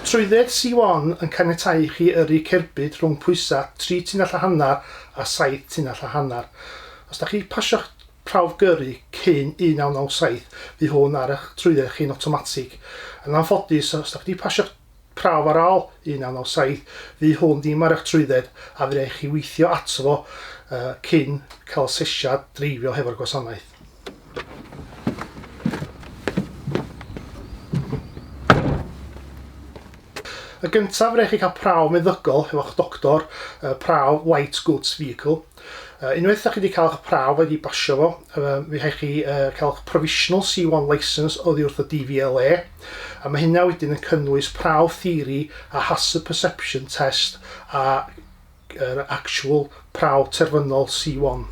Trwydded C1 yn caniatáu i chi yrru cerbyd rhwng pwysau 3 tunnell a hanner a 7 tunnell a hanner. Os da chi pasio'ch prawf gyrru cyn 1997, fydd hwn ar eich trwydded chi'n automatig. Yn anffodus, os da chi pasio'ch prawf ar ôl 1997, fydd hwn ddim ar eich trwydded a fydd eich chi weithio ato fo cyn cael asesiad dreifio hefo'r gwasanaeth. Y gyntaf fydd eich chi cael prawf meddygol efo'ch doctor, prawf White Goods Vehicle. Unwaith da chi wedi cael eich prawf wedi basio fo, fydd eich chi cael eich Provisional C1 Licence oddi wrth y DVLA, a mae hynna wedyn yn cynnwys prawf theori a hazard perception test a actual prawf terfynol C1.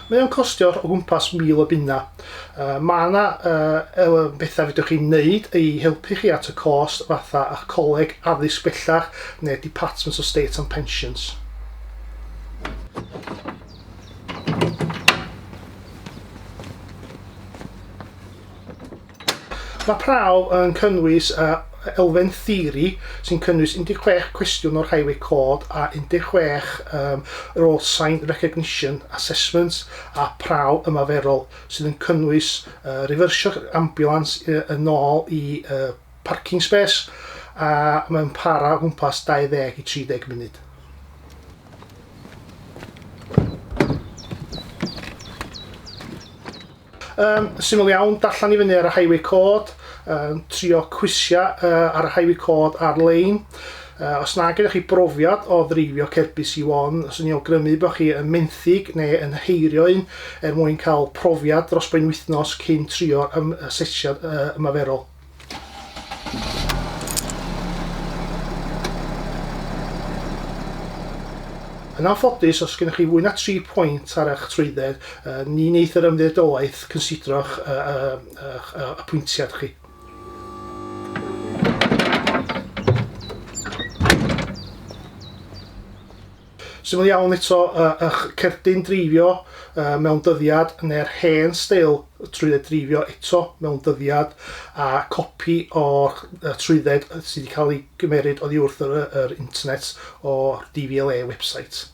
Mae o'n costio o gwmpas 1000 o bunna. Mae yna bethau fydwch chi'n neud i helpu chi at y cost fatha eich coleg addysg bellach neu Department of State and Pensions. Mae prawf yn cynnwys elfen theori sy'n cynnwys 16 cwestiwn o'r Highway Code a 16 road sign recognition assessments a prawf ymaferol sydd yn cynnwys refersio'r ambulance yn ôl i parking space a mae'n para o gwmpas 20 i 30 munud. Syml iawn, darllen i fyny ar y Highway Code, trio cwisiau ar y Highway Code ar-lein. Os na gyda chi brofiad o ddreifio cerbyd C1, os yn ei awgrymu bod chi yn menthyg neu yn heirio un mwyn cael profiad dros ben wythnos cyn trio'r asesiad ymaferol. Yn anffodus, os gennych chi fwy na 3 pwynt ar eich trwydded, ni wneith yr ymddeudolaeth considro'ch apwyntiad chi. Syml iawn eto, eich cerdyn dreifio mewn dyddiad neu'r hen steil trwydded dreifio eto mewn dyddiad a copi o'r trwydded sydd wedi cael ei gymeryd oddi wrth yr internet o'r DVLA website.